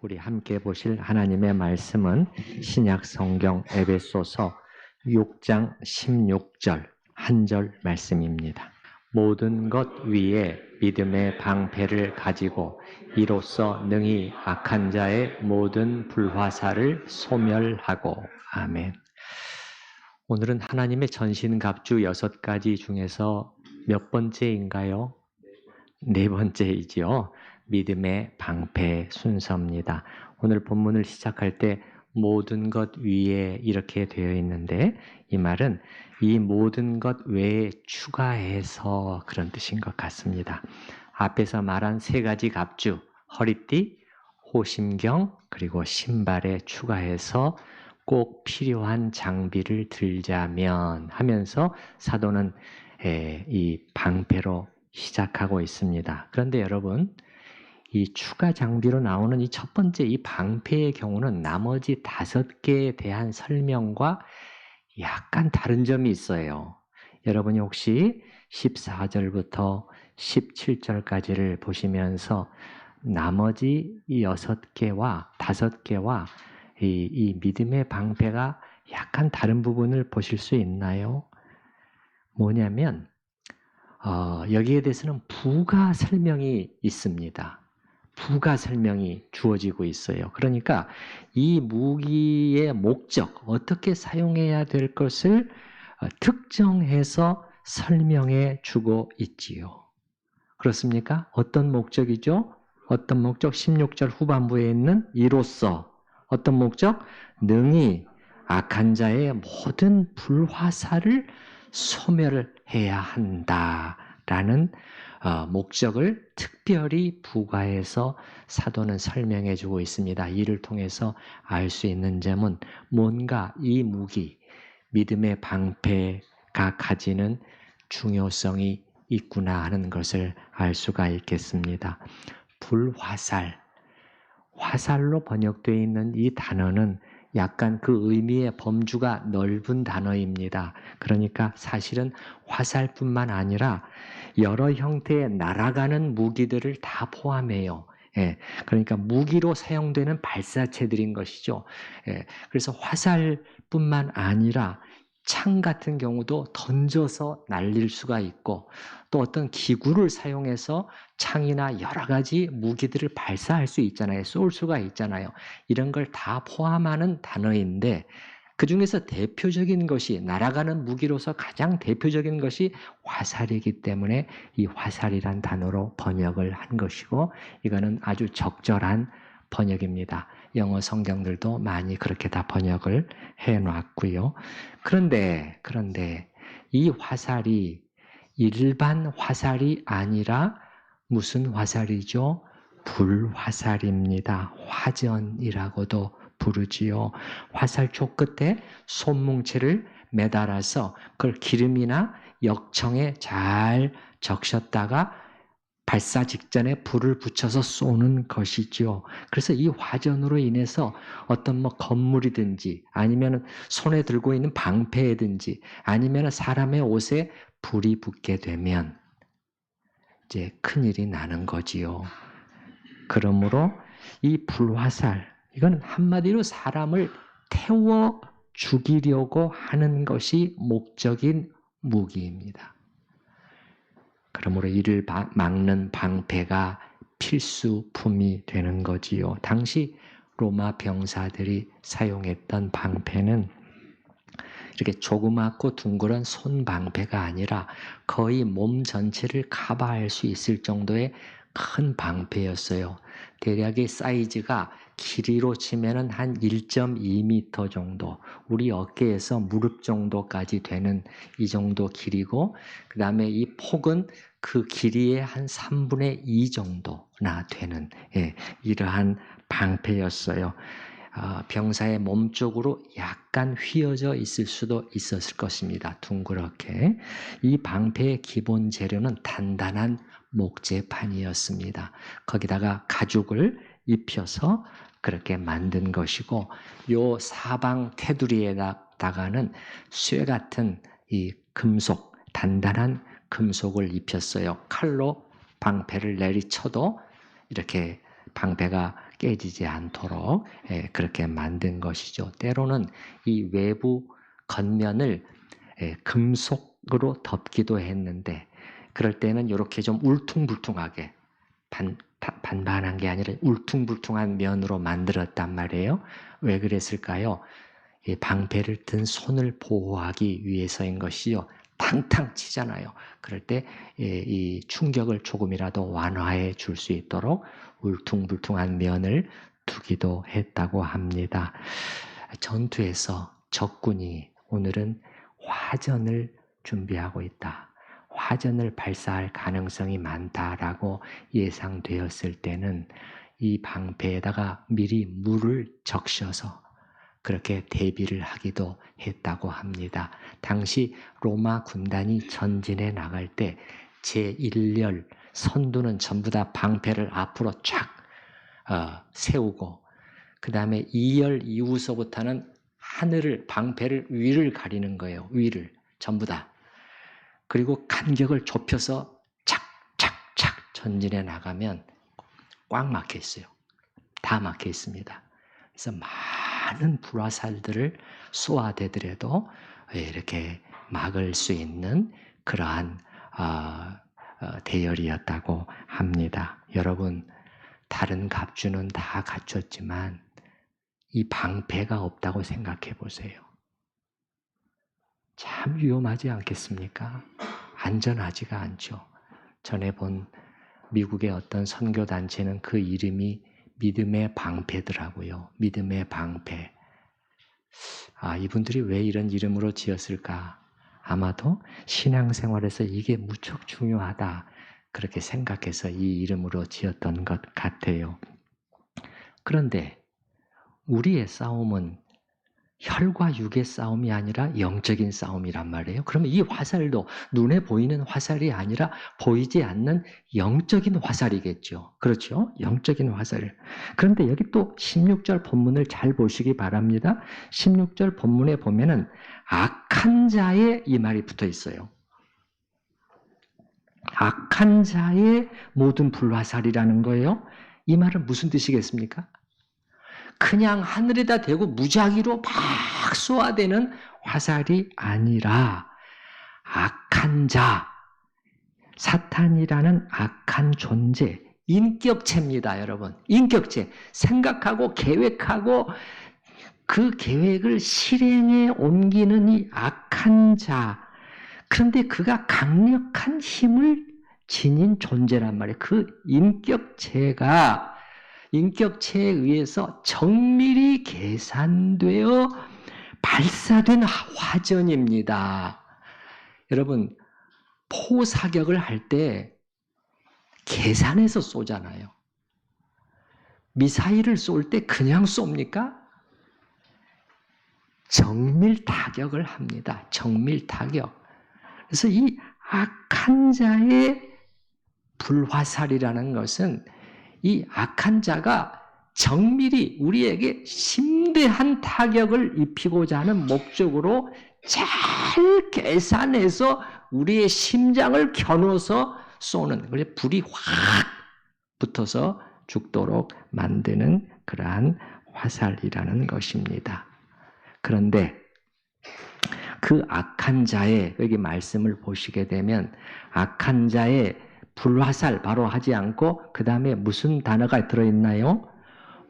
우리 함께 보실 하나님의 말씀은 신약 성경 에베소서 6장 16절 한 절 말씀입니다. 모든 것 위에 믿음의 방패를 가지고 이로써 능히 악한 자의 모든 불화살을 소멸하고. 아멘. 오늘은 하나님의 전신갑주 6가지 중에서 몇 번째인가요? 네 번째이지요. 믿음의 방패 순서입니다. 오늘 본문을 시작할 때 모든 것 위에 이렇게 되어 있는데 이 말은 이 모든 것 외에 추가해서 그런 뜻인 것 같습니다. 앞에서 말한 3가지 갑주, 허리띠, 호심경, 그리고 신발에 추가해서 꼭 필요한 장비를 들자면 하면서 사도는 이 방패로 시작하고 있습니다. 그런데 여러분, 이 추가 장비로 나오는 이 첫 번째 이 방패의 경우는 나머지 5개에 대한 설명과 약간 다른 점이 있어요. 여러분이 혹시 14절부터 17절까지를 보시면서 나머지 이 6개와 5개와 이 믿음의 방패가 약간 다른 부분을 보실 수 있나요? 뭐냐면 여기에 대해서는 부가 설명이 있습니다. 부가 설명이 주어지고 있어요. 그러니까 이 무기의 목적, 어떻게 사용해야 될 것을 특정해서 설명해 주고 있지요. 그렇습니까? 어떤 목적이죠? 어떤 목적? 16절 후반부에 있는 이로써 어떤 목적? 능히 악한 자의 모든 불화살을 소멸해야 한다라는 목적을 특별히 부가해서 사도는 설명해 주고 있습니다. 이를 통해서 알 수 있는 점은 뭔가 이 무기, 믿음의 방패가 가지는 중요성이 있구나 하는 것을 알 수가 있겠습니다. 불화살, 화살로 번역되어 있는 이 단어는 약간 그 의미의 범주가 넓은 단어입니다. 그러니까 사실은 화살뿐만 아니라 여러 형태의 날아가는 무기들을 다 포함해요. 그러니까 무기로 사용되는 발사체들인 것이죠. 그래서 화살뿐만 아니라 창 같은 경우도 던져서 날릴 수가 있고 또 어떤 기구를 사용해서 창이나 여러 가지 무기들을 발사할 수 있잖아요. 쏠 수가 있잖아요. 이런 걸 다 포함하는 단어인데 그 중에서 대표적인 것이 날아가는 무기로서 가장 대표적인 것이 화살이기 때문에 이 화살이란 단어로 번역을 한 것이고 이거는 아주 적절한 번역입니다. 영어 성경들도 많이 그렇게 다 번역을 해놨고요. 그런데 이 화살이 일반 화살이 아니라 무슨 화살이죠? 불화살입니다. 화전이라고도 부르지요. 화살촉 끝에 솜뭉치를 매달아서 그걸 기름이나 역청에 잘 적셨다가 발사 직전에 불을 붙여서 쏘는 것이죠. 그래서 이 화전으로 인해서 어떤 건물이든지 아니면 손에 들고 있는 방패든지 아니면 사람의 옷에 불이 붙게 되면 이제 큰일이 나는 거지요. 그러므로 이 불화살, 이건 한마디로 사람을 태워 죽이려고 하는 것이 목적인 무기입니다. 그러므로 이를 막는 방패가 필수품이 되는 거지요. 당시 로마 병사들이 사용했던 방패는 이렇게 조그맣고 둥그런 손방패가 아니라 거의 몸 전체를 커버할 수 있을 정도의 큰 방패였어요. 대략의 사이즈가 길이로 치면은 한 1.2m 정도, 우리 어깨에서 무릎 정도까지 되는 이 정도 길이고, 그 다음에 이 폭은 그 길이의 한 3분의 2 정도나 되는 이러한 방패였어요. 병사의 몸 쪽으로 약간 휘어져 있을 수도 있었을 것입니다. 둥그렇게. 이 방패의 기본 재료는 단단한 목재판이었습니다. 거기다가 가죽을 입혀서 그렇게 만든 것이고 요 사방 테두리에다가는 쇠 같은 이 금속, 단단한 금속을 입혔어요. 칼로 방패를 내리쳐도 이렇게 방패가 깨지지 않도록 그렇게 만든 것이죠. 때로는 이 외부 겉면을 금속으로 덮기도 했는데 그럴 때는 이렇게 좀 울퉁불퉁하게 반반한 게 아니라 울퉁불퉁한 면으로 만들었단 말이에요. 왜 그랬을까요? 이 방패를 든 손을 보호하기 위해서인 것이요. 탕탕 치잖아요. 그럴 때 이 충격을 조금이라도 완화해 줄 수 있도록 울퉁불퉁한 면을 두기도 했다고 합니다. 전투에서 적군이 오늘은 화전을 준비하고 있다. 화전을 발사할 가능성이 많다라고 예상되었을 때는 이 방패에다가 미리 물을 적셔서 그렇게 대비를 하기도 했다고 합니다. 당시 로마 군단이 전진해 나갈 때 제1열 선두는 전부 다 방패를 앞으로 쫙 세우고 그 다음에 2열 이후서부터는 하늘을 방패를 위를 가리는 거예요. 위를 전부 다. 그리고 간격을 좁혀서 착착착 전진해 나가면 꽉 막혀 있어요. 다 막혀 있습니다. 그래서 많은 불화살들을 쏘아대더라도 이렇게 막을 수 있는 그러한 대열이었다고 합니다. 여러분, 다른 갑주는 다 갖췄지만 이 방패가 없다고 생각해 보세요. 참 위험하지 않겠습니까? 안전하지가 않죠. 전에 본 미국의 어떤 선교단체는 그 이름이 믿음의 방패더라고요. 믿음의 방패. 이분들이 왜 이런 이름으로 지었을까? 아마도 신앙생활에서 이게 무척 중요하다. 그렇게 생각해서 이 이름으로 지었던 것 같아요. 그런데 우리의 싸움은 혈과 육의 싸움이 아니라 영적인 싸움이란 말이에요. 그러면 이 화살도 눈에 보이는 화살이 아니라 보이지 않는 영적인 화살이겠죠. 그렇죠? 영적인 화살. 그런데 여기 또 16절 본문을 잘 보시기 바랍니다. 16절 본문에 보면은 악한 자의 이 말이 붙어 있어요. 악한 자의 모든 불화살이라는 거예요. 이 말은 무슨 뜻이겠습니까? 그냥 하늘에다 대고 무작위로 막 쏘아대는 화살이 아니라 악한 자, 사탄이라는 악한 존재, 인격체입니다, 여러분. 인격체. 생각하고 계획하고 그 계획을 실행에 옮기는 이 악한 자. 그런데 그가 강력한 힘을 지닌 존재란 말이에요. 그 인격체에 의해서 정밀히 계산되어 발사된 화전입니다. 여러분, 포사격을 할 때 계산해서 쏘잖아요. 미사일을 쏠 때 그냥 쏩니까? 정밀 타격을 합니다. 정밀 타격. 그래서 이 악한 자의 불화살이라는 것은 이 악한 자가 정밀히 우리에게 심대한 타격을 입히고자 하는 목적으로 잘 계산해서 우리의 심장을 겨누어서 쏘는, 그래서 불이 확 붙어서 죽도록 만드는 그러한 화살이라는 것입니다. 그런데 그 악한 자의 여기 말씀을 보시게 되면 악한 자의 불화살 바로 하지 않고 그 다음에 무슨 단어가 들어있나요?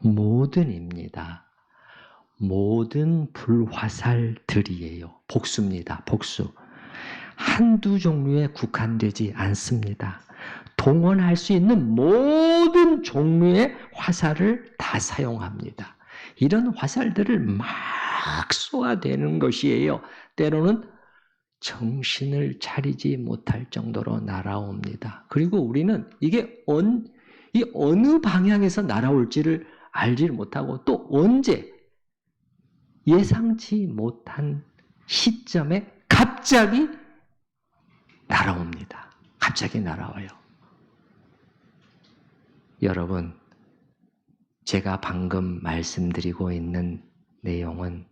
모든입니다. 모든 불화살들이에요. 복수입니다. 복수. 한두 종류에 국한되지 않습니다. 동원할 수 있는 모든 종류의 화살을 다 사용합니다. 이런 화살들을 막 쏘아대는 것이에요. 때로는 정신을 차리지 못할 정도로 날아옵니다. 그리고 우리는 이게 어느 방향에서 날아올지를 알지를 못하고 또 언제 예상치 못한 시점에 갑자기 날아옵니다. 갑자기 날아와요. 여러분, 제가 방금 말씀드리고 있는 내용은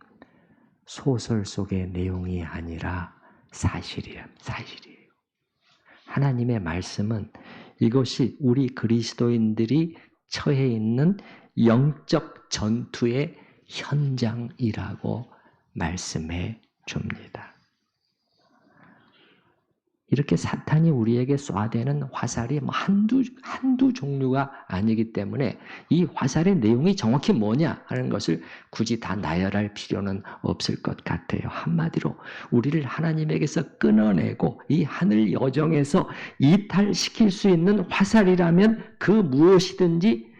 소설 속의 내용이 아니라 사실이에요. 하나님의 말씀은 이것이 우리 그리스도인들이 처해 있는 영적 전투의 현장이라고 말씀해 줍니다. 이렇게 사탄이 우리에게 쏴대는 화살이 한두 종류가 아니기 때문에 이 화살의 내용이 정확히 뭐냐 하는 것을 굳이 다 나열할 필요는 없을 것 같아요. 한마디로 우리를 하나님에게서 끊어내고 이 하늘 여정에서 이탈시킬 수 있는 화살이라면 그 무엇이든지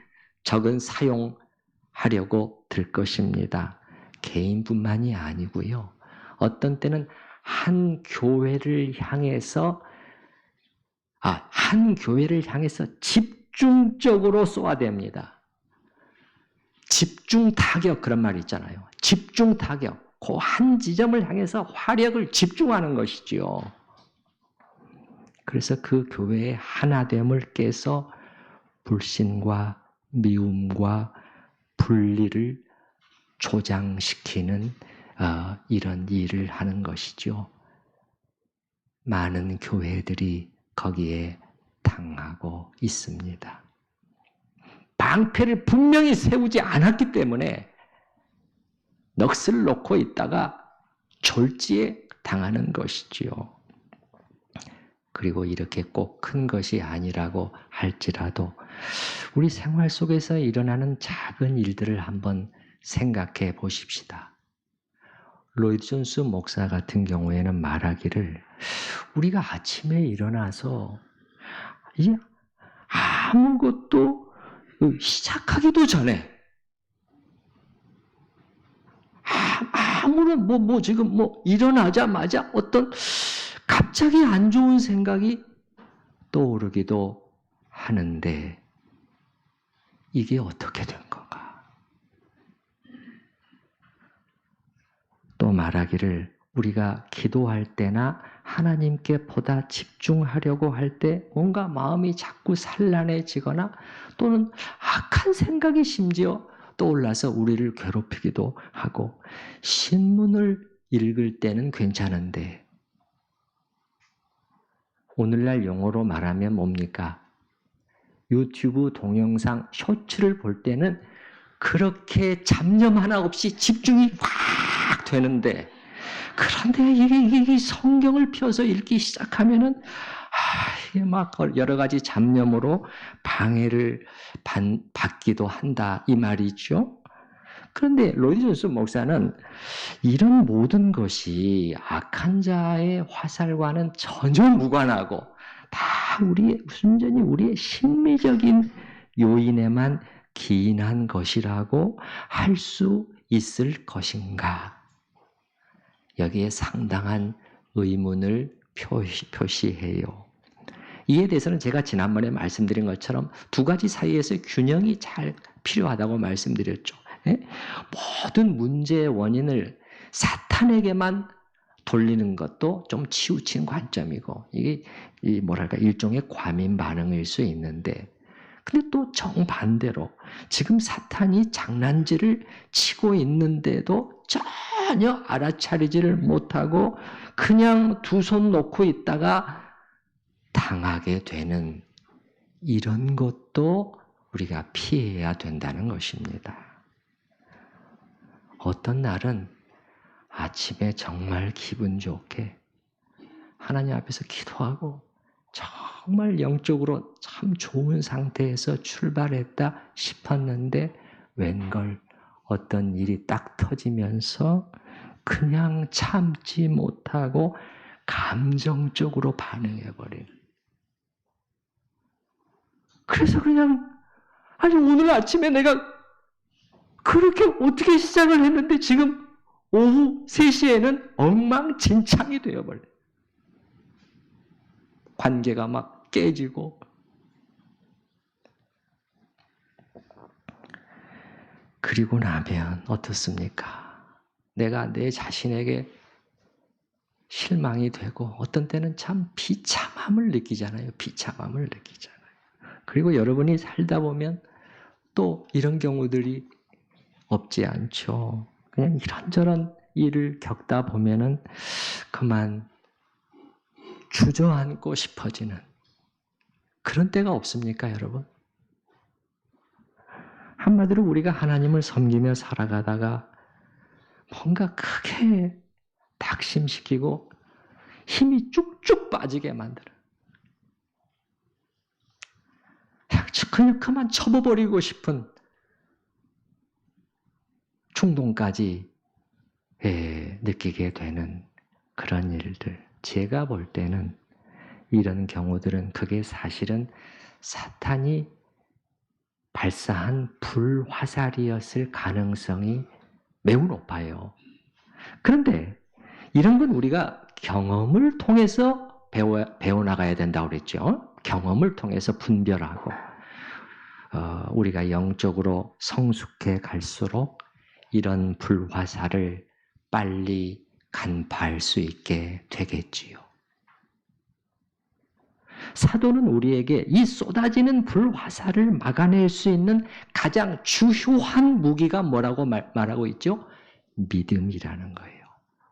적은 사용하려고 들 것입니다. 개인뿐만이 아니고요. 어떤 때는 한 교회를 향해서 집중적으로 쏘아댑니다. 집중 타격 그런 말 있잖아요. 집중 타격. 그 한 지점을 향해서 화력을 집중하는 것이지요. 그래서 그 교회의 하나됨을 깨서 불신과 미움과 분리를 조장시키는 이런 일을 하는 것이죠. 많은 교회들이 거기에 당하고 있습니다. 방패를 분명히 세우지 않았기 때문에 넋을 놓고 있다가 졸지에 당하는 것이지요. 그리고 이렇게 꼭 큰 것이 아니라고 할지라도 우리 생활 속에서 일어나는 작은 일들을 한번 생각해 보십시다. 로이드 존스 목사 같은 경우에는 말하기를 우리가 아침에 일어나서 이제 아무것도 시작하기도 전에 아무런 지금 일어나자마자 어떤 갑자기 안 좋은 생각이 떠오르기도 하는데 이게 어떻게 된 건가? 또 말하기를 우리가 기도할 때나 하나님께 보다 집중하려고 할 때 뭔가 마음이 자꾸 산란해지거나 또는 악한 생각이 심지어 떠올라서 우리를 괴롭히기도 하고 신문을 읽을 때는 괜찮은데 오늘날 용어로 말하면 뭡니까? 유튜브 동영상 쇼츠를 볼 때는 그렇게 잡념 하나 없이 집중이 확 되는데 그런데 이게 성경을 펴서 읽기 시작하면은 이게 막 여러 가지 잡념으로 방해를 받기도 한다 이 말이죠. 그런데 로이드 존스 목사는 이런 모든 것이 악한 자의 화살과는 전혀 무관하고 다 순전히 우리의 심리적인 요인에만 기인한 것이라고 할 수 있을 것인가? 여기에 상당한 의문을 표시해요. 이에 대해서는 제가 지난번에 말씀드린 것처럼 두 가지 사이에서 균형이 잘 필요하다고 말씀드렸죠. 모든 문제의 원인을 사탄에게만 돌리는 것도 좀 치우친 관점이고 이게 일종의 과민 반응일 수 있는데 근데 또 정반대로 지금 사탄이 장난질을 치고 있는데도 전혀 알아차리지를 못하고 그냥 두 손 놓고 있다가 당하게 되는 이런 것도 우리가 피해야 된다는 것입니다. 어떤 날은 아침에 정말 기분 좋게 하나님 앞에서 기도하고 정말 영적으로 참 좋은 상태에서 출발했다 싶었는데 웬걸 어떤 일이 딱 터지면서 그냥 참지 못하고 감정적으로 반응해버리는. 그래서 그냥 오늘 아침에 내가 그렇게 어떻게 시작을 했는데 지금 오후 3시에는 엉망진창이 되어버려요. 관계가 막 깨지고 그리고 나면 어떻습니까? 내가 내 자신에게 실망이 되고 어떤 때는 참 비참함을 느끼잖아요. 비참함을 느끼잖아요. 그리고 여러분이 살다 보면 또 이런 경우들이 없지 않죠. 그냥 이런저런 일을 겪다 보면은 그만 주저앉고 싶어지는 그런 때가 없습니까, 여러분? 한마디로 우리가 하나님을 섬기며 살아가다가 뭔가 크게 낙심시키고 힘이 쭉쭉 빠지게 만들어요. 그만 쳐버리고 싶은 충동까지 느끼게 되는 그런 일들. 제가 볼 때는 이런 경우들은 그게 사실은 사탄이 발사한 불화살이었을 가능성이 매우 높아요. 그런데 이런 건 우리가 경험을 통해서 배워나가야 된다고 그랬죠. 경험을 통해서 분별하고 우리가 영적으로 성숙해 갈수록 이런 불화살을 빨리 간파할 수 있게 되겠지요. 사도는 우리에게 이 쏟아지는 불화살을 막아낼 수 있는 가장 주요한 무기가 뭐라고 말하고 있죠? 믿음이라는 거예요.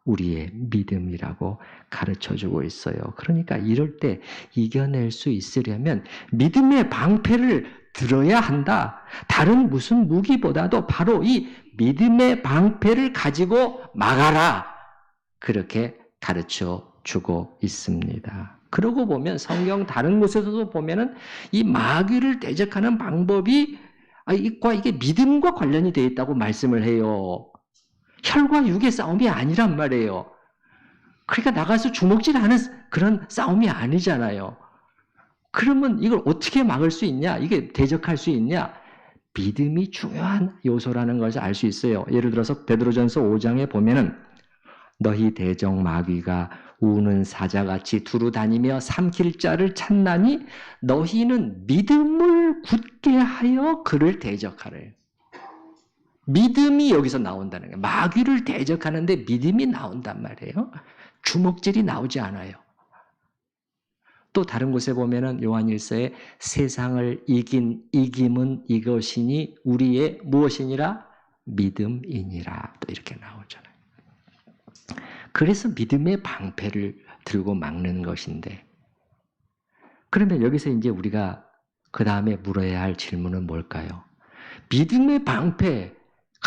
우리의 믿음이라고 가르쳐주고 있어요. 그러니까 이럴 때 이겨낼 수 있으려면 믿음의 방패를 들어야 한다. 다른 무슨 무기보다도 바로 이 믿음의 방패를 가지고 막아라. 그렇게 가르쳐주고 있습니다. 그러고 보면 성경 다른 곳에서도 보면은 이 마귀를 대적하는 방법이 이게 믿음과 관련이 되어 있다고 말씀을 해요. 혈과 육의 싸움이 아니란 말이에요. 그러니까 나가서 주먹질하는 그런 싸움이 아니잖아요. 그러면 이걸 어떻게 막을 수 있냐? 이게 대적할 수 있냐? 믿음이 중요한 요소라는 것을 알 수 있어요. 예를 들어서 베드로전서 5장에 보면은 너희 대적 마귀가 우는 사자같이 두루 다니며 삼킬 자를 찾나니 너희는 믿음을 굳게 하여 그를 대적하래요. 믿음이 여기서 나온다는 거예요. 마귀를 대적하는데 믿음이 나온단 말이에요. 주먹질이 나오지 않아요. 또 다른 곳에 보면은 요한일서에 세상을 이김은 이것이니 우리의 무엇이니라? 믿음이니라. 또 이렇게 나오잖아요. 그래서 믿음의 방패를 들고 막는 것인데, 그러면 여기서 이제 우리가 그 다음에 물어야 할 질문은 뭘까요? 믿음의 방패,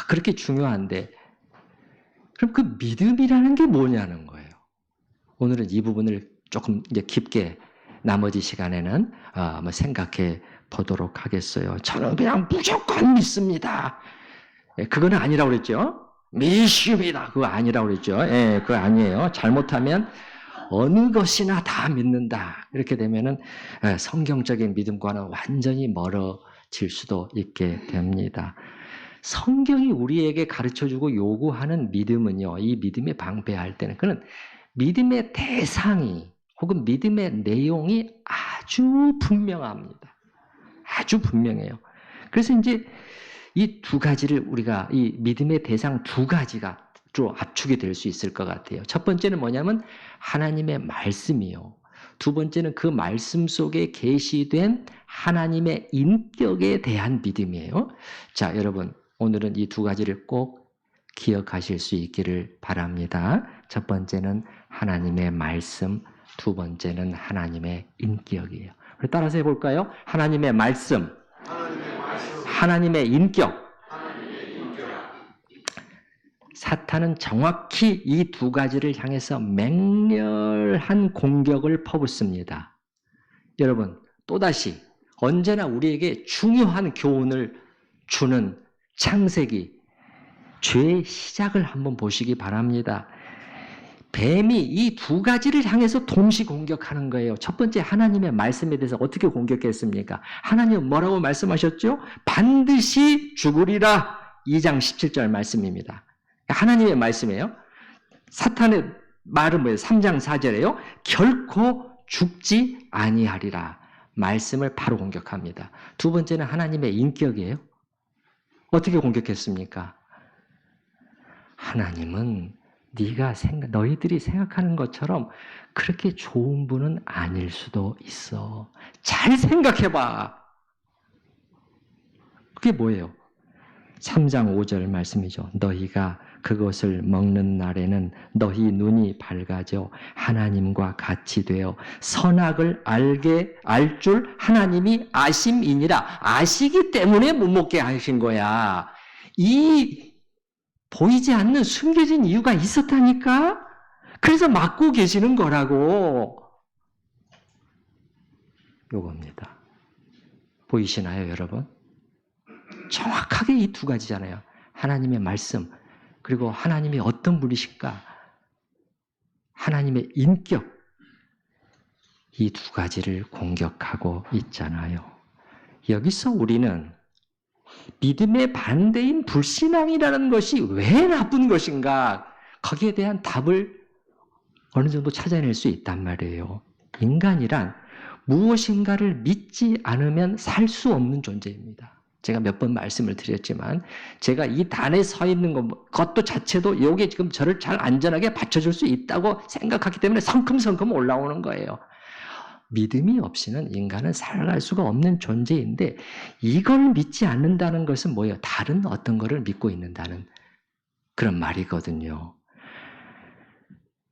그렇게 중요한데, 그럼 그 믿음이라는 게 뭐냐는 거예요. 오늘은 이 부분을 조금 이제 깊게 나머지 시간에는 한번 생각해 보도록 하겠어요. 저는 그냥 무조건 믿습니다. 그거는 아니라고 그랬죠. 믿습니다. 그거 아니라고 그랬죠. 그거 아니에요. 잘못하면 어느 것이나 다 믿는다. 이렇게 되면은 성경적인 믿음과는 완전히 멀어질 수도 있게 됩니다. 성경이 우리에게 가르쳐주고 요구하는 믿음은요, 이 믿음의 방패할 때는 그는 믿음의 대상이 혹은 믿음의 내용이 아주 분명합니다. 아주 분명해요. 그래서 이제 이 두 가지를 우리가 이 믿음의 대상 두 가지가 좀 압축이 될 수 있을 것 같아요. 첫 번째는 뭐냐면 하나님의 말씀이요. 두 번째는 그 말씀 속에 계시된 하나님의 인격에 대한 믿음이에요. 자, 여러분 오늘은 이 두 가지를 꼭 기억하실 수 있기를 바랍니다. 첫 번째는 하나님의 말씀, 두 번째는 하나님의 인격이에요. 따라서 해볼까요? 하나님의 말씀, 하나님의 인격. 사탄은 정확히 이 두 가지를 향해서 맹렬한 공격을 퍼붓습니다. 여러분, 또다시 언제나 우리에게 중요한 교훈을 주는 창세기, 죄의 시작을 한번 보시기 바랍니다. 뱀이 이 두 가지를 향해서 동시 공격하는 거예요. 첫 번째 하나님의 말씀에 대해서 어떻게 공격했습니까? 하나님은 뭐라고 말씀하셨죠? 반드시 죽으리라. 2장 17절 말씀입니다. 하나님의 말씀이에요. 사탄의 말은 뭐예요? 3장 4절에요. 결코 죽지 아니하리라. 말씀을 바로 공격합니다. 두 번째는 하나님의 인격이에요. 어떻게 공격했습니까? 하나님은 너희들이 생각하는 것처럼 그렇게 좋은 분은 아닐 수도 있어. 잘 생각해봐. 그게 뭐예요? 3장 5절 말씀이죠. 너희가 그것을 먹는 날에는 너희 눈이 밝아져 하나님과 같이 되어 선악을 알 줄 하나님이 아심이니라. 아시기 때문에 못 먹게 하신 거야. 이 보이지 않는 숨겨진 이유가 있었다니까? 그래서 막고 계시는 거라고. 요겁니다. 보이시나요, 여러분? 정확하게 이 두 가지잖아요. 하나님의 말씀, 그리고 하나님이 어떤 분이실까? 하나님의 인격, 이 두 가지를 공격하고 있잖아요. 여기서 우리는 믿음의 반대인 불신앙이라는 것이 왜 나쁜 것인가? 거기에 대한 답을 어느 정도 찾아낼 수 있단 말이에요. 인간이란 무엇인가를 믿지 않으면 살 수 없는 존재입니다. 제가 몇 번 말씀을 드렸지만 제가 이 단에 서 있는 것도 자체도 이게 지금 저를 잘 안전하게 받쳐줄 수 있다고 생각하기 때문에 성큼성큼 올라오는 거예요. 믿음이 없이는 인간은 살아갈 수가 없는 존재인데 이걸 믿지 않는다는 것은 뭐예요? 다른 어떤 거를 믿고 있는다는 그런 말이거든요.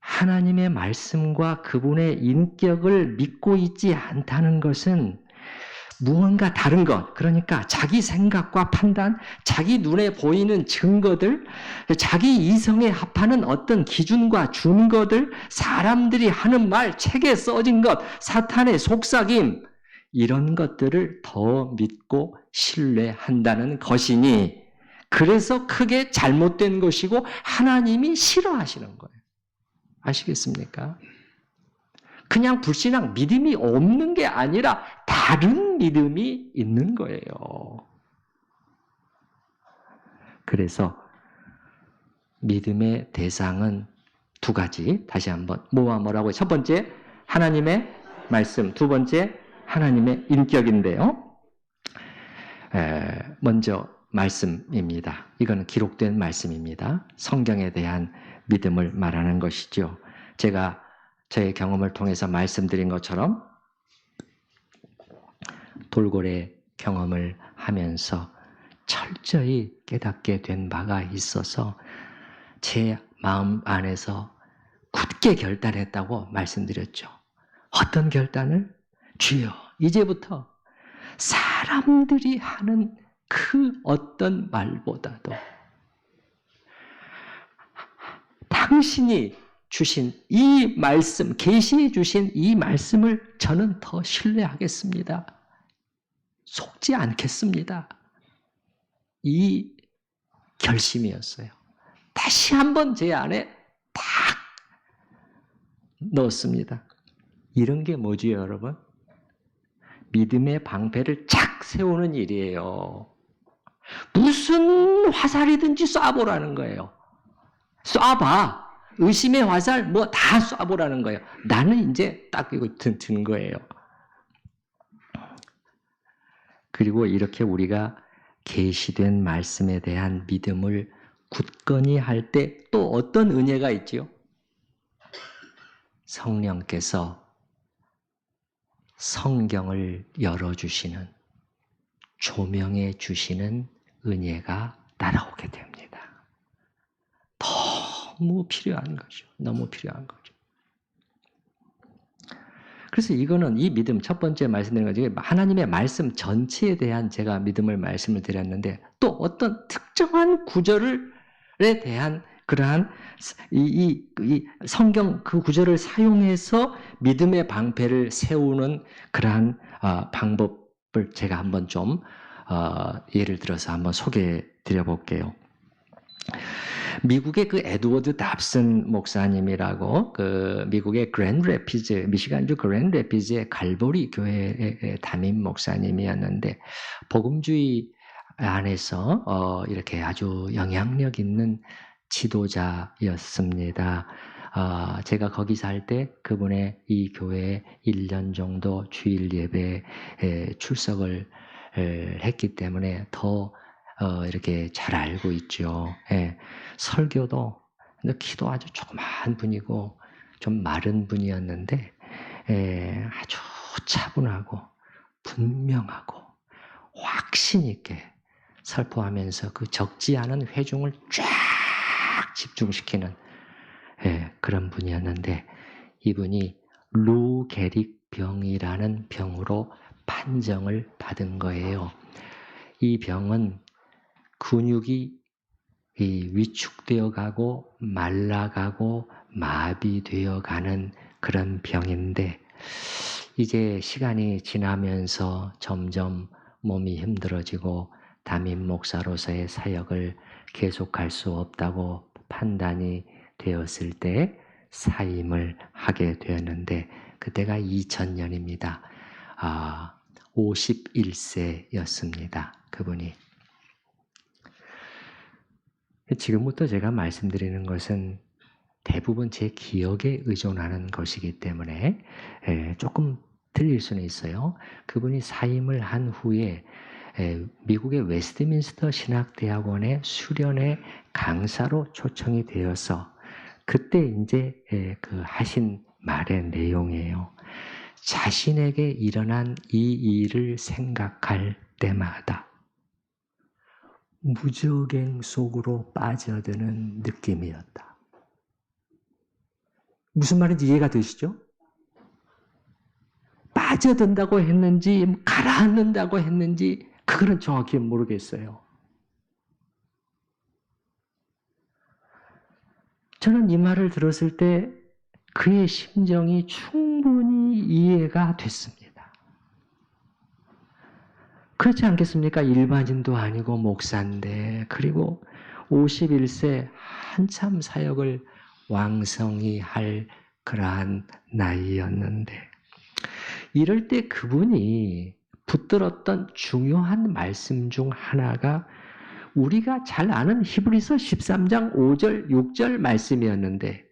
하나님의 말씀과 그분의 인격을 믿고 있지 않다는 것은 무언가 다른 것, 그러니까 자기 생각과 판단, 자기 눈에 보이는 증거들, 자기 이성에 합하는 어떤 기준과 준거들, 사람들이 하는 말, 책에 써진 것, 사탄의 속삭임, 이런 것들을 더 믿고 신뢰한다는 것이니, 그래서 크게 잘못된 것이고 하나님이 싫어하시는 거예요. 아시겠습니까? 그냥 불신앙, 믿음이 없는 게 아니라 다른 믿음이 있는 거예요. 그래서 믿음의 대상은 두 가지. 다시 한번 뭐라고요? 첫 번째, 하나님의 말씀. 두 번째, 하나님의 인격인데요. 먼저 말씀입니다. 이거는 기록된 말씀입니다. 성경에 대한 믿음을 말하는 것이죠. 제가 저의 경험을 통해서 말씀드린 것처럼 돌고래 경험을 하면서 철저히 깨닫게 된 바가 있어서 제 마음 안에서 굳게 결단했다고 말씀드렸죠. 어떤 결단을? 주여, 이제부터 사람들이 하는 그 어떤 말보다도 당신이 주신 이 말씀, 계시해 주신 이 말씀을 저는 더 신뢰하겠습니다. 속지 않겠습니다. 이 결심이었어요. 다시 한번 제 안에 딱 넣었습니다. 이런 게 뭐지요, 여러분? 믿음의 방패를 착 세우는 일이에요. 무슨 화살이든지 쏴보라는 거예요. 쏴봐. 의심의 화살 뭐 다 쏴보라는 거예요. 나는 이제 딱 이거 든 거예요. 그리고 이렇게 우리가 계시된 말씀에 대한 믿음을 굳건히 할 때 또 어떤 은혜가 있지요? 성령께서 성경을 열어주시는, 조명해 주시는 은혜가 따라오게 됩니다. 너무 필요한 거죠. 너무 필요한 거죠. 그래서 이거는 이 믿음, 첫 번째 말씀드린 거죠. 하나님의 말씀 전체에 대한 제가 믿음을 말씀을 드렸는데 또 어떤 특정한 구절에 대한 그러한 이 성경 그 구절을 사용해서 믿음의 방패를 세우는 그러한 방법을 제가 한번 좀 예를 들어서 한번 소개해 드려 볼게요. 미국의 그 에드워드 답슨 목사님이라고 그 미국의 그랜드 래피즈, 미시간주 그랜드 래피즈의 갈보리 교회의 담임 목사님이었는데 복음주의 안에서 이렇게 아주 영향력 있는 지도자였습니다. 제가 거기 살 때 그분의 이 교회에 1년 정도 주일 예배에 출석을 했기 때문에 더 이렇게 잘 알고 있죠. 예. 설교도 키도 아주 조그마한 분이고 좀 마른 분이었는데 아주 차분하고 분명하고 확신 있게 설포하면서 그 적지 않은 회중을 쫙 집중시키는 그런 분이었는데 이분이 루 게릭 병이라는 병으로 판정을 받은 거예요. 이 병은 근육이 위축되어 가고 말라가고 마비되어 가는 그런 병인데 이제 시간이 지나면서 점점 몸이 힘들어지고 담임 목사로서의 사역을 계속할 수 없다고 판단이 되었을 때 사임을 하게 되었는데 그때가 2000년입니다. 51세였습니다. 그분이. 지금부터 제가 말씀드리는 것은 대부분 제 기억에 의존하는 것이기 때문에 조금 틀릴 수는 있어요. 그분이 사임을 한 후에 미국의 웨스트민스터 신학대학원의 수련회 강사로 초청이 되어서 그때 이제 그 하신 말의 내용이에요. 자신에게 일어난 이 일을 생각할 때마다 무적행 속으로 빠져드는 느낌이었다. 무슨 말인지 이해가 되시죠? 빠져든다고 했는지 가라앉는다고 했는지 그거는 정확히 모르겠어요. 저는 이 말을 들었을 때 그의 심정이 충분히 이해가 됐습니다. 그렇지 않겠습니까? 일반인도 아니고 목사인데 그리고 51세 한참 사역을 왕성히 할 그러한 나이였는데 이럴 때 그분이 붙들었던 중요한 말씀 중 하나가 우리가 잘 아는 히브리서 13장 5절, 6절 말씀이었는데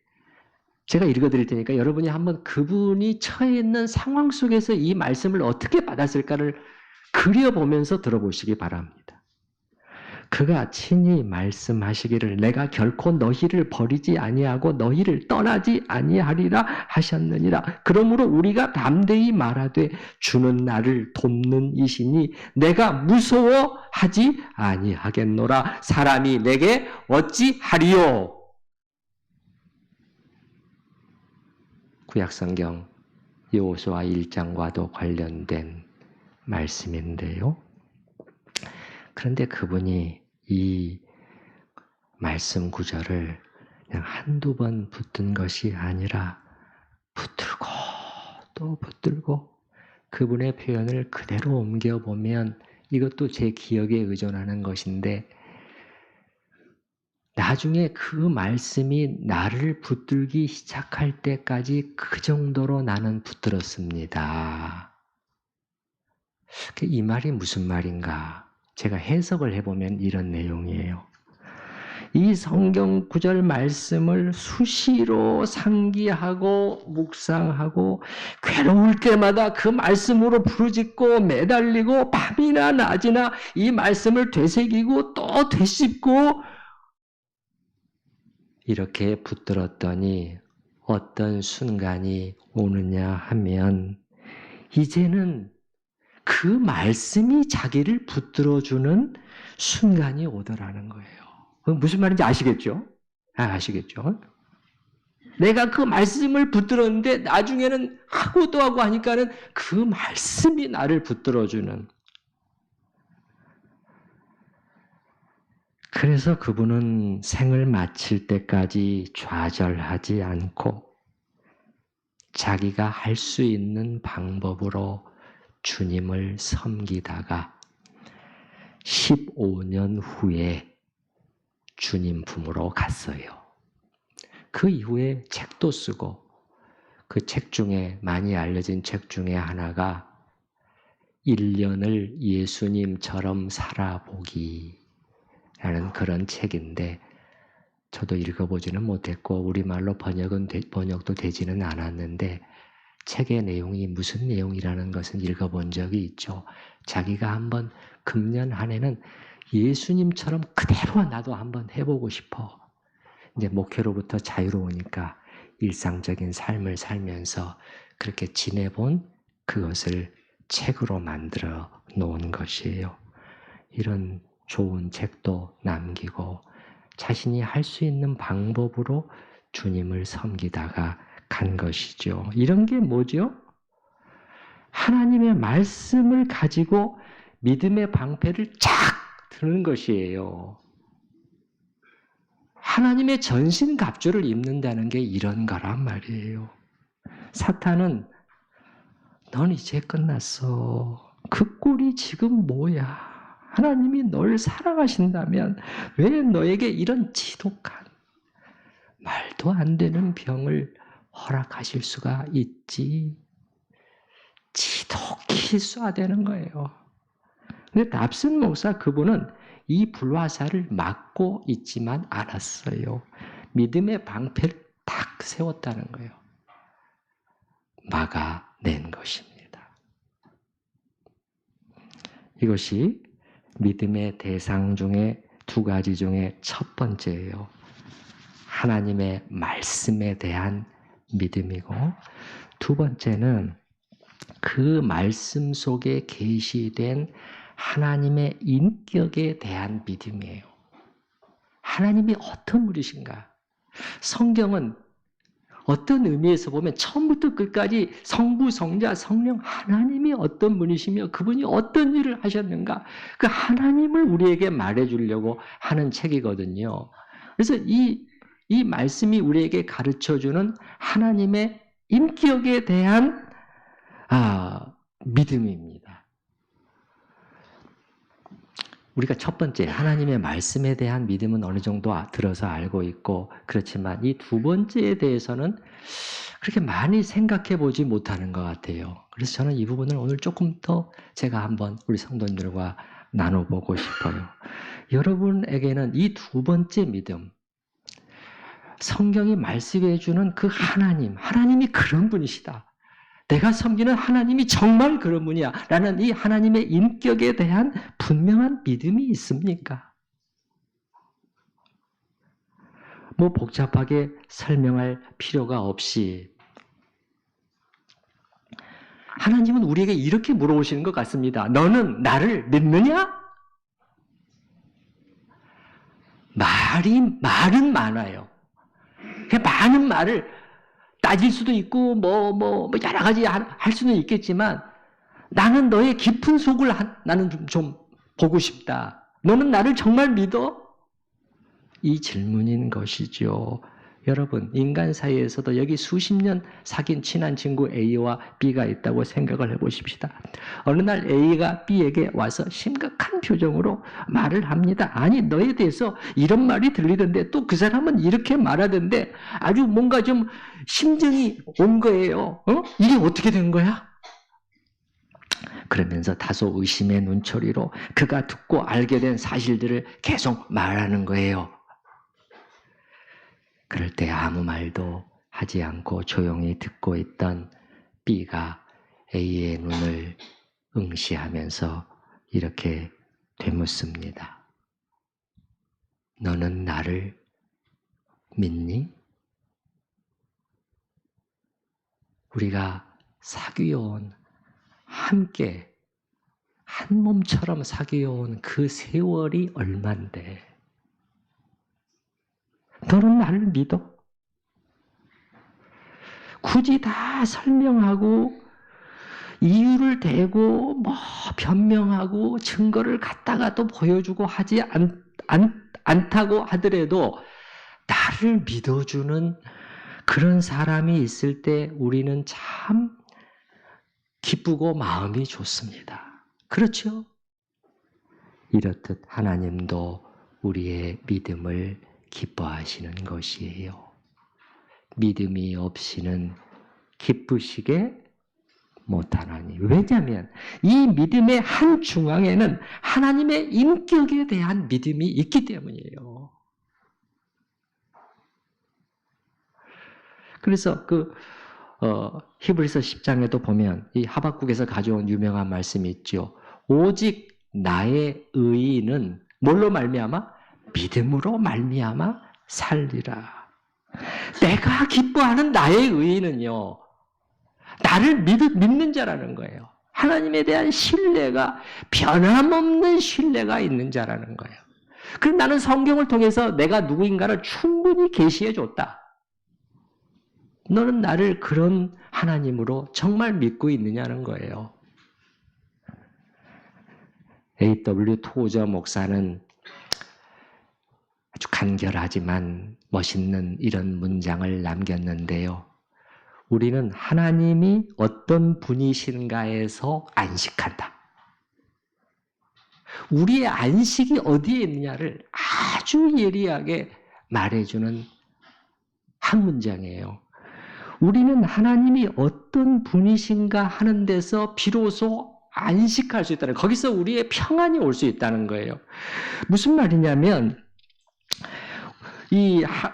제가 읽어드릴 테니까 여러분이 한번 그분이 처해 있는 상황 속에서 이 말씀을 어떻게 받았을까를 그려보면서 들어보시기 바랍니다. 그가 친히 말씀하시기를 내가 결코 너희를 버리지 아니하고 너희를 떠나지 아니하리라 하셨느니라. 그러므로 우리가 담대히 말하되 주는 나를 돕는 이시니 내가 무서워하지 아니하겠노라. 사람이 내게 어찌하리요. 구약성경 여호수아 1장과도 관련된 말씀인데요. 그런데 그분이 이 말씀 구절을 그냥 한두 번 붙든 것이 아니라 붙들고 또 붙들고 그분의 표현을 그대로 옮겨보면 이것도 제 기억에 의존하는 것인데 나중에 그 말씀이 나를 붙들기 시작할 때까지 그 정도로 나는 붙들었습니다. 이 말이 무슨 말인가? 제가 해석을 해보면 이런 내용이에요. 이 성경 구절 말씀을 수시로 상기하고 묵상하고 괴로울 때마다 그 말씀으로 부르짖고 매달리고 밤이나 낮이나 이 말씀을 되새기고 또 되씹고 이렇게 붙들었더니 어떤 순간이 오느냐 하면 이제는 그 말씀이 자기를 붙들어주는 순간이 오더라는 거예요. 무슨 말인지 아시겠죠? 아시겠죠? 내가 그 말씀을 붙들었는데 나중에는 하고 또 하고 하니까는 그 말씀이 나를 붙들어주는. 그래서 그분은 생을 마칠 때까지 좌절하지 않고 자기가 할 수 있는 방법으로 주님을 섬기다가 15년 후에 주님 품으로 갔어요. 그 이후에 책도 쓰고 그 책 중에 많이 알려진 책 중에 하나가 1년을 예수님처럼 살아보기 라는 그런 책인데 저도 읽어보지는 못했고 우리말로 번역도 되지는 않았는데 책의 내용이 무슨 내용이라는 것은 읽어본 적이 있죠. 자기가 한번 금년 한 해는 예수님처럼 그대로 나도 한번 해보고 싶어. 이제 목회로부터 자유로우니까 일상적인 삶을 살면서 그렇게 지내본 그것을 책으로 만들어 놓은 것이에요. 이런 좋은 책도 남기고 자신이 할 수 있는 방법으로 주님을 섬기다가 간 것이죠. 이런 게 뭐죠? 하나님의 말씀을 가지고 믿음의 방패를 쫙 드는 것이에요. 하나님의 전신갑주를 입는다는 게 이런 거란 말이에요. 사탄은 넌 이제 끝났어. 그 꼴이 지금 뭐야? 하나님이 널 사랑하신다면 왜 너에게 이런 지독한 말도 안 되는 병을 허락하실 수가 있지? 지독히 쏴대는 거예요. 근데 납슨 목사 그분은 이 불화살을 막고 있지만 않았어요. 믿음의 방패를 딱 세웠다는 거예요. 막아낸 것입니다. 이것이 믿음의 대상 중에 두 가지 중에 첫 번째예요. 하나님의 말씀에 대한 믿음이고, 두 번째는 그 말씀 속에 계시된 하나님의 인격에 대한 믿음이에요. 하나님이 어떤 분이신가? 성경은 어떤 의미에서 보면 처음부터 끝까지 성부, 성자, 성령 하나님이 어떤 분이시며 그분이 어떤 일을 하셨는가? 그 하나님을 우리에게 말해주려고 하는 책이거든요. 그래서 이 말씀이 우리에게 가르쳐주는 하나님의 인격에 대한 믿음입니다. 우리가 첫 번째 하나님의 말씀에 대한 믿음은 어느 정도 들어서 알고 있고, 그렇지만 이 두 번째에 대해서는 그렇게 많이 생각해 보지 못하는 것 같아요. 그래서 저는 이 부분을 오늘 조금 더 제가 한번 우리 성도님들과 나눠보고 싶어요. 여러분에게는 이 두 번째 믿음, 성경이 말씀해 주는 그 하나님이 그런 분이시다. 내가 섬기는 하나님이 정말 그런 분이야 라는 이 하나님의 인격에 대한 분명한 믿음이 있습니까? 뭐 복잡하게 설명할 필요가 없이 하나님은 우리에게 이렇게 물어보시는 것 같습니다. 너는 나를 믿느냐? 말은 많아요. 많은 말을 따질 수도 있고 여러 가지 할 수는 있겠지만 나는 너의 깊은 속을 나는 좀 보고 싶다. 너는 나를 정말 믿어? 이 질문인 것이죠. 여러분, 인간 사이에서도 여기 수십 년 사귄 친한 친구 A와 B가 있다고 생각을 해보십시다. 어느 날 A가 B에게 와서 심각한 표정으로 말을 합니다. 아니, 너에 대해서 이런 말이 들리던데 또 그 사람은 이렇게 말하던데 아주 뭔가 좀 심증이 온 거예요. 이게 어떻게 된 거야? 그러면서 다소 의심의 눈초리로 그가 듣고 알게 된 사실들을 계속 말하는 거예요. 그럴 때 아무 말도 하지 않고 조용히 듣고 있던 B가 A의 눈을 응시하면서 이렇게 되묻습니다. 너는 나를 믿니? 우리가 사귀어온, 함께 한 몸처럼 사귀어온 그 세월이 얼만데 너는 나를 믿어? 굳이 다 설명하고 이유를 대고 변명하고 증거를 갖다가 또 보여주고 하지 않다고 하더라도 나를 믿어주는 그런 사람이 있을 때 우리는 참 기쁘고 마음이 좋습니다. 그렇죠? 이렇듯 하나님도 우리의 믿음을 기뻐하시는 것이에요. 믿음이 없이는 기쁘시게 못하나니. 왜냐하면 이 믿음의 한 중앙에는 하나님의 인격에 대한 믿음이 있기 때문이에요. 그래서 히브리서 10장에도 보면 이 하박국에서 가져온 유명한 말씀이 있죠. 오직 나의 의인은 뭘로 말미암아? 믿음으로 말미암아 살리라. 내가 기뻐하는 나의 의인은요, 나를 믿는 자라는 거예요. 하나님에 대한 신뢰가 변함없는 신뢰가 있는 자라는 거예요. 그럼 나는 성경을 통해서 내가 누구인가를 충분히 계시해 줬다. 너는 나를 그런 하나님으로 정말 믿고 있느냐는 거예요. A.W. 토저 목사는 아주 간결하지만 멋있는 이런 문장을 남겼는데요. 우리는 하나님이 어떤 분이신가에서 안식한다. 우리의 안식이 어디에 있느냐를 아주 예리하게 말해주는 한 문장이에요. 우리는 하나님이 어떤 분이신가 하는 데서 비로소 안식할 수 있다는, 거기서 우리의 평안이 올 수 있다는 거예요. 무슨 말이냐면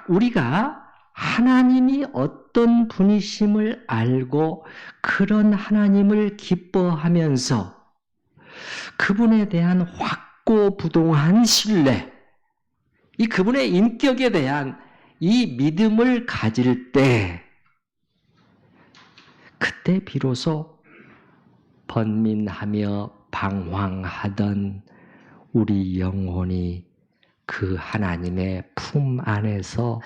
우리가 하나님이 어떤 분이심을 알고 그런 하나님을 기뻐하면서 그분에 대한 확고부동한 신뢰, 이 그분의 인격에 대한 이 믿음을 가질 때, 그때 비로소 번민하며 방황하던 우리 영혼이 그 하나님의 품 안에서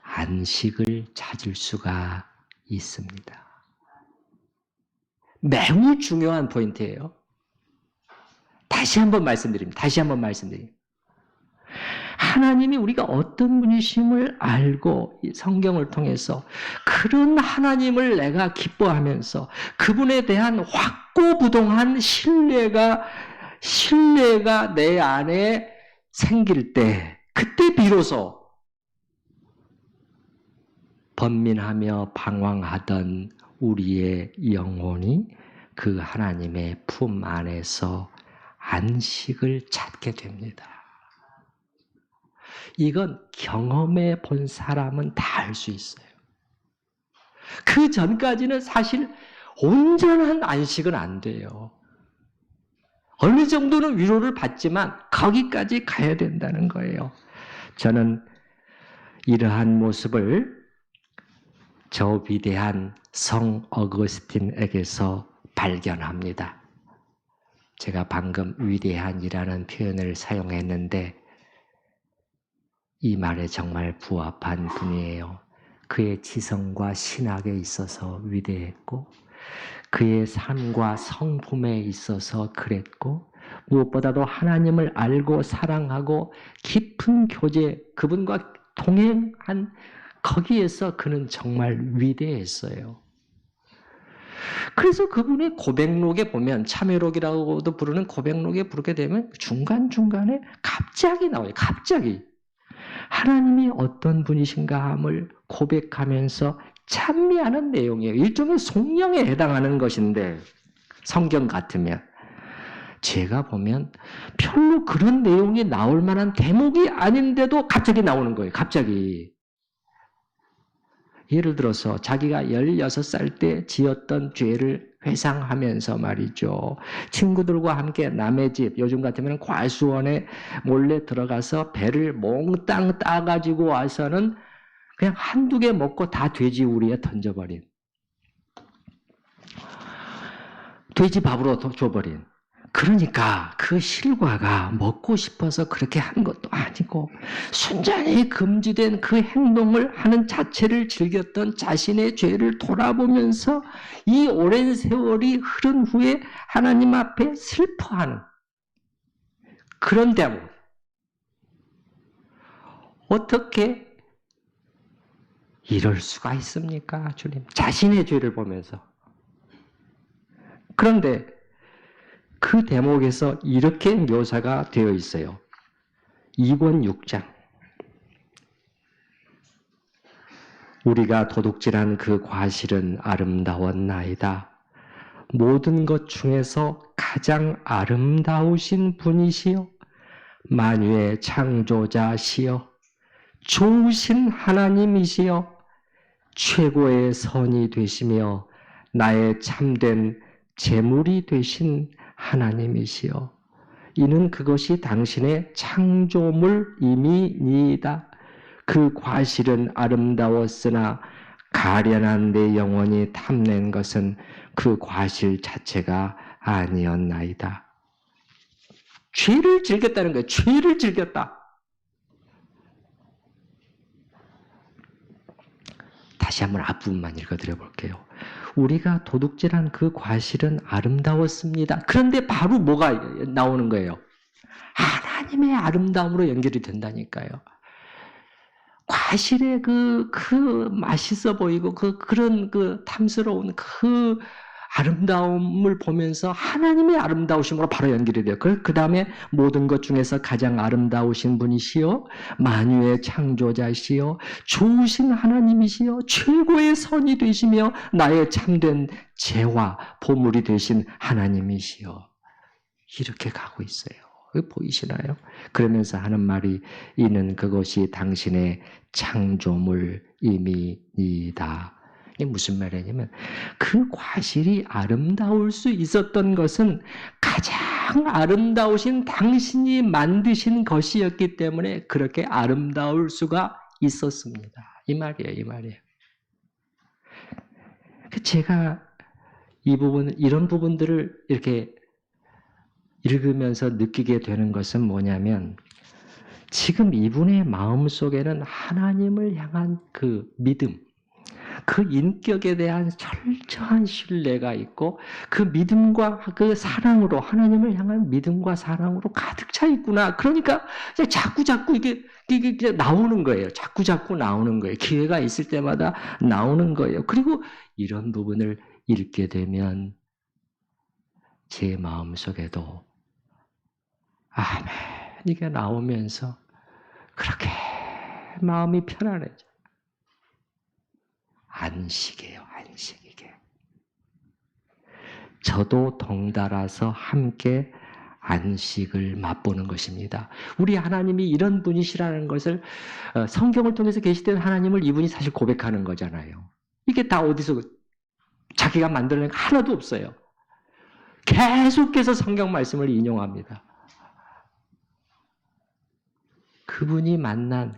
안식을 찾을 수가 있습니다. 매우 중요한 포인트예요. 다시 한번 말씀드립니다. 하나님이 우리가 어떤 분이심을 알고 성경을 통해서 그런 하나님을 내가 기뻐하면서 그분에 대한 확고부동한 신뢰가 내 안에 생길 때, 그때 비로소 번민하며 방황하던 우리의 영혼이 그 하나님의 품 안에서 안식을 찾게 됩니다. 이건 경험해 본 사람은 다 알 수 있어요. 그 전까지는 사실 온전한 안식은 안 돼요. 어느 정도는 위로를 받지만 거기까지 가야 된다는 거예요. 저는 이러한 모습을 저 위대한 성 어거스틴에게서 발견합니다. 제가 방금 위대한이라는 표현을 사용했는데 이 말에 정말 부합한 분이에요. 그의 지성과 신학에 있어서 위대했고 그의 삶과 성품에 있어서 그랬고 무엇보다도 하나님을 알고 사랑하고 깊은 교제, 그분과 동행한 거기에서 그는 정말 위대했어요. 그래서 그분의 고백록에 보면, 참회록이라고도 부르는 고백록에 부르게 되면 중간중간에 갑자기 나와요. 갑자기. 하나님이 어떤 분이신가 함을 고백하면서 찬미하는 내용이에요. 일종의 송영에 해당하는 것인데 성경 같으면, 제가 보면 별로 그런 내용이 나올 만한 대목이 아닌데도 갑자기 나오는 거예요. 갑자기. 예를 들어서 자기가 16살 때 지었던 죄를 회상하면서 말이죠. 친구들과 함께 남의 집, 요즘 같으면 과수원에 몰래 들어가서 배를 몽땅 따가지고 와서는 그냥 한두 개 먹고 다 돼지우리에 던져버린, 돼지밥으로 줘버린. 그러니까 그 실과가 먹고 싶어서 그렇게 한 것도 아니고 순전히 금지된 그 행동을 하는 자체를 즐겼던 자신의 죄를 돌아보면서 이 오랜 세월이 흐른 후에 하나님 앞에 슬퍼하는 그런 대목. 어떻게 이럴 수가 있습니까, 주님? 자신의 죄를 보면서. 그런데 그 대목에서 이렇게 묘사가 되어 있어요. 2권 6장. 우리가 도둑질한 그 과실은 아름다웠나이다. 모든 것 중에서 가장 아름다우신 분이시여, 만유의 창조자시여, 좋으신 하나님이시여, 최고의 선이 되시며 나의 참된 제물이 되신 하나님이시여, 이는 그것이 당신의 창조물임이니이다. 그 과실은 아름다웠으나 가련한 내 영혼이 탐낸 것은 그 과실 자체가 아니었나이다. 죄를 즐겼다는 거예요. 죄를 즐겼다. 다시 한번 앞부분만 읽어드려 볼게요. 우리가 도둑질한 그 과실은 아름다웠습니다. 그런데 바로 뭐가 나오는 거예요? 하나님의 아름다움으로 연결이 된다니까요. 과실의 그 맛있어 보이고 그런 탐스러운 그 아름다움을 보면서 하나님의 아름다우심으로 바로 연결이 돼요. 그 다음에 모든 것 중에서 가장 아름다우신 분이시요, 만유의 창조자시요, 좋으신 하나님이시요, 최고의 선이 되시며 나의 참된 재화, 보물이 되신 하나님이시요. 이렇게 가고 있어요. 보이시나요? 그러면서 하는 말이 이는 그것이 당신의 창조물임이니이다. 이게 무슨 말이냐면 그 과실이 아름다울 수 있었던 것은 가장 아름다우신 당신이 만드신 것이었기 때문에 그렇게 아름다울 수가 있었습니다. 이 말이에요. 이 말이에요. 제가 이런 부분들을 이렇게 읽으면서 느끼게 되는 것은 뭐냐면 지금 이분의 마음속에는 하나님을 향한 그 믿음, 그 인격에 대한 철저한 신뢰가 있고 그 믿음과 그 사랑으로, 하나님을 향한 믿음과 사랑으로 가득 차 있구나. 그러니까 자꾸 이게 나오는 거예요. 자꾸 나오는 거예요. 기회가 있을 때마다 나오는 거예요. 그리고 이런 부분을 읽게 되면 제 마음속에도 아멘 이게 나오면서 그렇게 마음이 편안해져. 안식이에요. 안식 이게. 저도 덩달아서 함께 안식을 맛보는 것입니다. 우리 하나님이 이런 분이시라는 것을 성경을 통해서 계시된 하나님을 이분이 사실 고백하는 거잖아요. 이게 다 어디서 자기가 만들어낸 거 하나도 없어요. 계속해서 성경 말씀을 인용합니다. 그분이 만난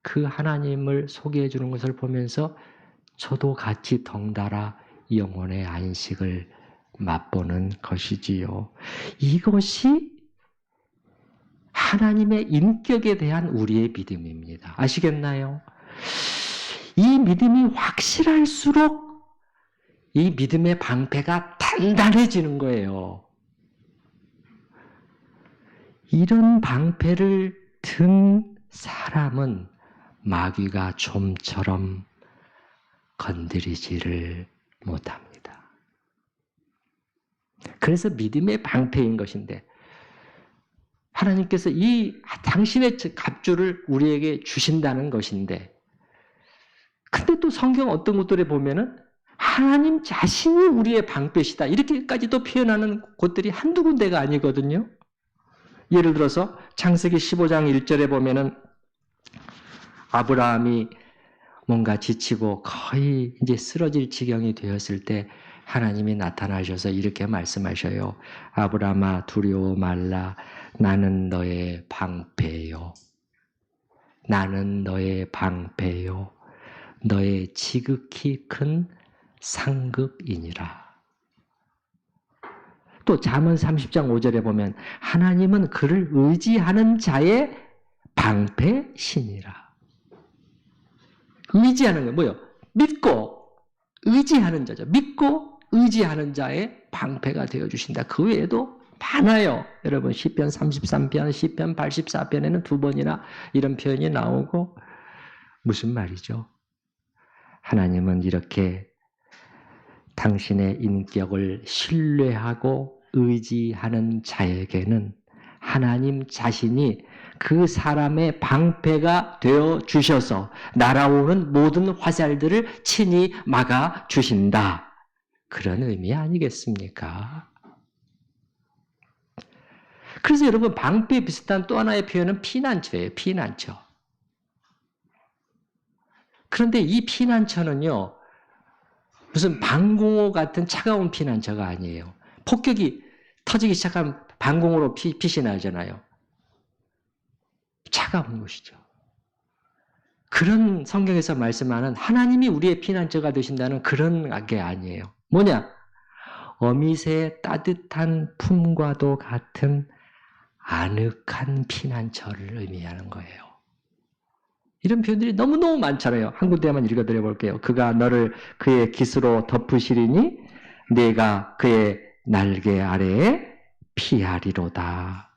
그 하나님을 소개해 주는 것을 보면서 저도 같이 덩달아 영혼의 안식을 맛보는 것이지요. 이것이 하나님의 인격에 대한 우리의 믿음입니다. 아시겠나요? 이 믿음이 확실할수록 이 믿음의 방패가 단단해지는 거예요. 이런 방패를 든 사람은 마귀가 좀처럼 건드리지를 못합니다. 그래서 믿음의 방패인 것인데 하나님께서 이 당신의 갑주를 우리에게 주신다는 것인데 근데 또 성경 어떤 곳들에 보면은 하나님 자신이 우리의 방패시다 이렇게까지도 표현하는 곳들이 한두 군데가 아니거든요. 예를 들어서 창세기 15장 1절에 보면은 아브라함이 뭔가 지치고 거의 이제 쓰러질 지경이 되었을 때 하나님이 나타나셔서 이렇게 말씀하셔요. 아브라함아 두려워 말라. 나는 너의 방패요. 나는 너의 방패요. 너의 지극히 큰 상급이니라. 또 잠언 30장 5절에 보면 하나님은 그를 의지하는 자의 방패시니라. 의지하는 거 뭐요? 믿고 의지하는 자죠. 믿고 의지하는 자의 방패가 되어주신다. 그 외에도 많아요. 여러분 시편 33편, 시편 84편에는 2번이나 이런 표현이 나오고 무슨 말이죠? 하나님은 이렇게 당신의 인격을 신뢰하고 의지하는 자에게는 하나님 자신이 그 사람의 방패가 되어 주셔서 날아오는 모든 화살들을 친히 막아 주신다. 그런 의미 아니겠습니까? 그래서 여러분 방패 비슷한 또 하나의 표현은 피난처예요. 피난처. 그런데 이 피난처는요. 무슨 방공호 같은 차가운 피난처가 아니에요. 폭격이 터지기 시작하면 방공호로 빛이 나잖아요. 차가운 곳이죠. 그런 성경에서 말씀하는 하나님이 우리의 피난처가 되신다는 그런 게 아니에요. 뭐냐? 어미새의 따뜻한 품과도 같은 아늑한 피난처를 의미하는 거예요. 이런 표현들이 너무너무 많잖아요. 한 군데만 읽어드려 볼게요. 그가 너를 그의 깃으로 덮으시리니 네가 그의 날개 아래에 피하리로다.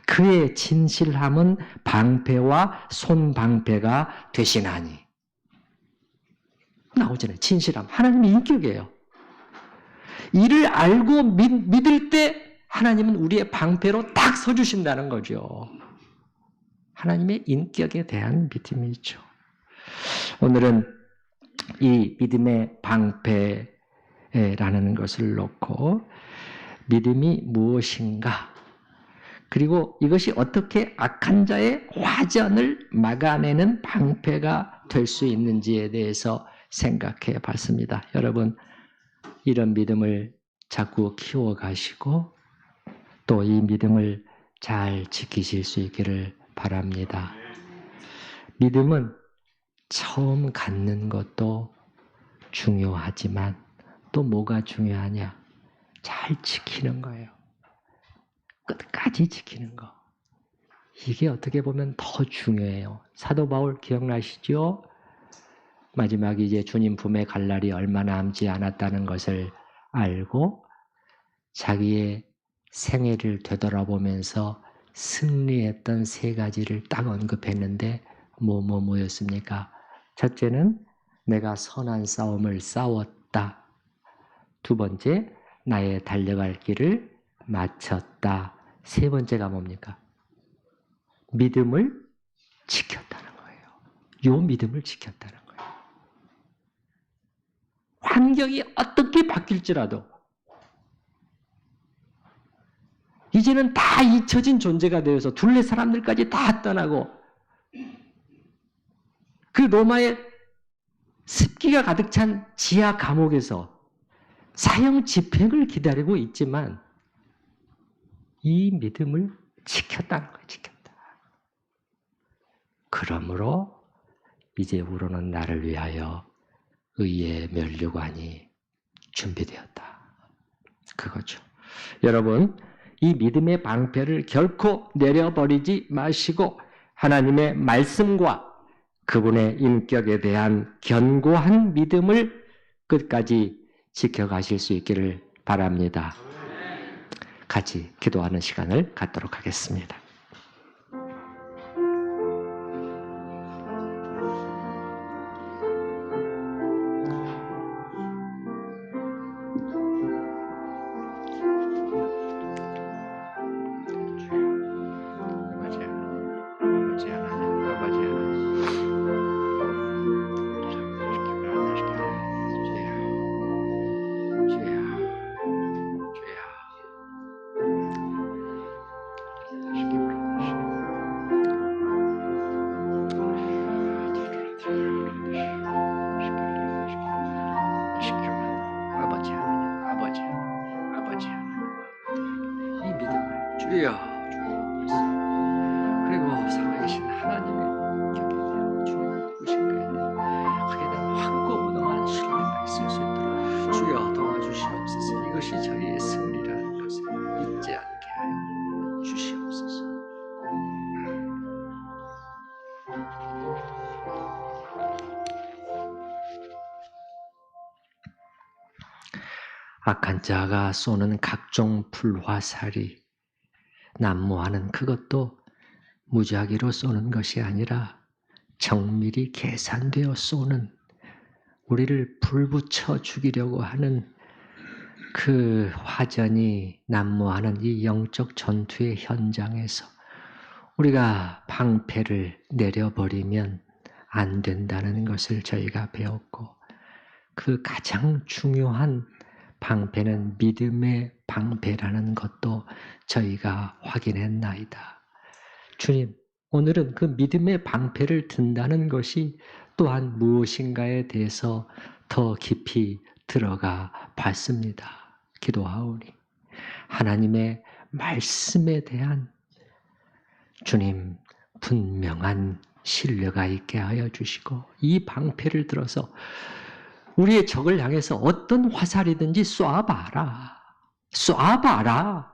그의 진실함은 방패와 손방패가 되시나니. 나오잖아요. 진실함. 하나님의 인격이에요. 이를 알고 믿을 때 하나님은 우리의 방패로 딱 서주신다는 거죠. 하나님의 인격에 대한 믿음이죠. 오늘은 이 믿음의 방패라는 것을 놓고 믿음이 무엇인가, 그리고 이것이 어떻게 악한 자의 화전을 막아내는 방패가 될 수 있는지에 대해서 생각해 봤습니다. 여러분, 이런 믿음을 자꾸 키워가시고 또 이 믿음을 잘 지키실 수 있기를 바랍니다. 믿음은 처음 갖는 것도 중요하지만 또 뭐가 중요하냐? 잘 지키는 거예요. 끝까지 지키는 거. 이게 어떻게 보면 더 중요해요. 사도 바울 기억나시죠? 마지막에 이제 주님 품에 갈 날이 얼마 남지 않았다는 것을 알고 자기의 생애를 되돌아보면서 승리했던 세 가지를 딱 언급했는데 뭐였습니까? 첫째는 내가 선한 싸움을 싸웠다. 두 번째, 나의 달려갈 길을 마쳤다. 세 번째가 뭡니까? 믿음을 지켰다는 거예요. 요 믿음을 지켰다는 거예요. 환경이 어떻게 바뀔지라도 이제는 다 잊혀진 존재가 되어서 둘레 사람들까지 다 떠나고 그 로마의 습기가 가득 찬 지하 감옥에서 사형 집행을 기다리고 있지만 이 믿음을 지켰다는 거예요. 지켰다. 그러므로 이제 우러는 나를 위하여 의의 면류관이 준비되었다. 그거죠. 여러분, 이 믿음의 방패를 결코 내려버리지 마시고 하나님의 말씀과 그분의 인격에 대한 견고한 믿음을 끝까지 지켜가실 수 있기를 바랍니다. 같이 기도하는 시간을 갖도록 하겠습니다. 그리고 살아계신 하나님의 인격에 대한 주님의 누구신가에 대한 거기에 대한 확고부동한 신뢰가 있을 수 있도록 주여 도와주시옵소서. 이것이 저희의 승리라는 것을 잊지 않게 하여 주시옵소서. 악한 자가 쏘는 각종 불화살이 난무하는 그것도 무작위로 쏘는 것이 아니라 정밀히 계산되어 쏘는, 우리를 불붙여 죽이려고 하는 그 화전이 난무하는 이 영적 전투의 현장에서 우리가 방패를 내려버리면 안 된다는 것을 저희가 배웠고, 그 가장 중요한 방패는 믿음의 방패라는 것도 저희가 확인했나이다. 주님, 오늘은 그 믿음의 방패를 든다는 것이 또한 무엇인가에 대해서 더 깊이 들어가 봤습니다. 기도하오니 하나님의 말씀에 대한 주님 분명한 신뢰가 있게 하여 주시고, 이 방패를 들어서 우리의 적을 향해서 어떤 화살이든지 쏴봐라. 쏴봐라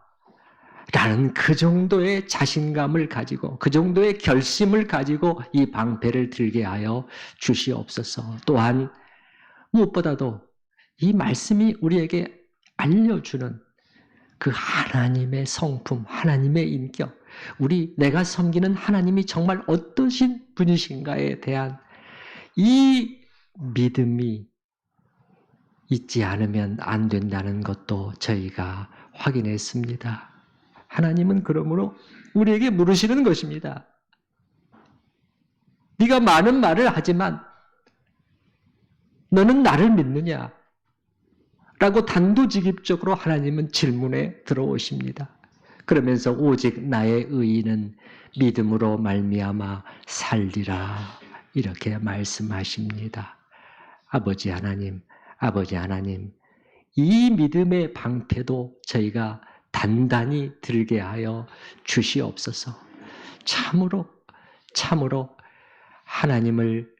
라는 그 정도의 자신감을 가지고 그 정도의 결심을 가지고 이 방패를 들게 하여 주시옵소서. 또한 무엇보다도 이 말씀이 우리에게 알려주는 그 하나님의 성품, 하나님의 인격, 내가 섬기는 하나님이 정말 어떠신 분이신가에 대한 이 믿음이 있지 않으면 안 된다는 것도 저희가 확인했습니다. 하나님은 그러므로 우리에게 물으시는 것입니다. 네가 많은 말을 하지만 너는 나를 믿느냐? 라고 단도직입적으로 하나님은 질문에 들어오십니다. 그러면서 오직 나의 의인은 믿음으로 말미암아 살리라 이렇게 말씀하십니다. 아버지 하나님, 이 믿음의 방패도 저희가 단단히 들게 하여 주시옵소서. 참으로 하나님을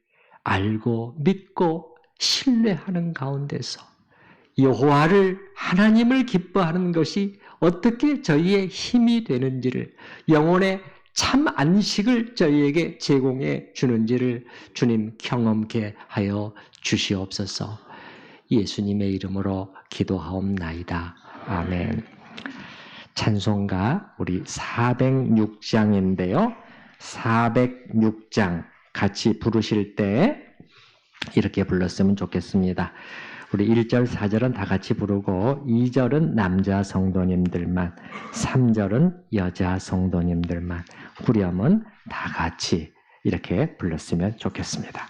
알고 믿고 신뢰하는 가운데서 여호와를 하나님을 기뻐하는 것이 어떻게 저희의 힘이 되는지를, 영혼의 참 안식을 저희에게 제공해 주는지를 주님 경험케 하여 주시옵소서. 예수님의 이름으로 기도하옵나이다. 아멘. 찬송가 우리 406장인데요. 406장 같이 부르실 때 이렇게 불렀으면 좋겠습니다. 우리 1절, 4절은 다 같이 부르고 2절은 남자 성도님들만, 3절은 여자 성도님들만, 후렴은 다 같이 이렇게 불렀으면 좋겠습니다.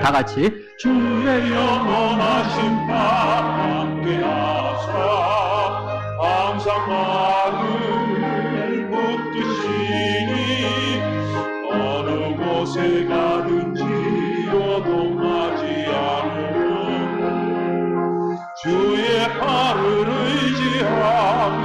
다 같이 주의 영원하신 바 함께하사 항상 나를 붙드시니 어느 곳에 가든지 요동하지 않은 주의 팔을 의지함이라.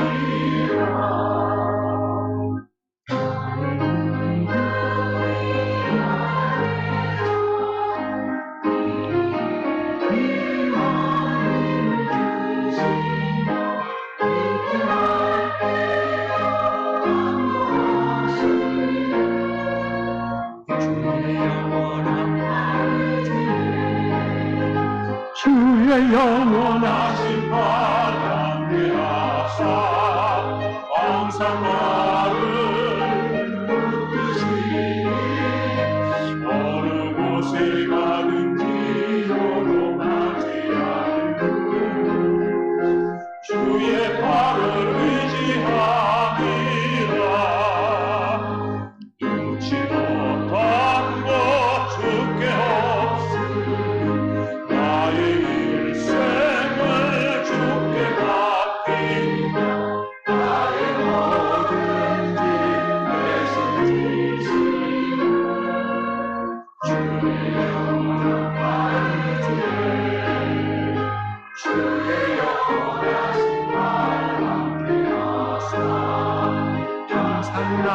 주의 영원하신 바 함께하사 항상 나를 붙드시니 어느 곳에 가든지 요동하지 않는 주의 팔을 의지함이라. 눈치 못한 것 주께 없으니 나의 일생을 주께 맡긴다. 나의 모든 짐 내신 지시라. 주의 영원한 말씀에 주의 영원하신 말 함께하사 항상 나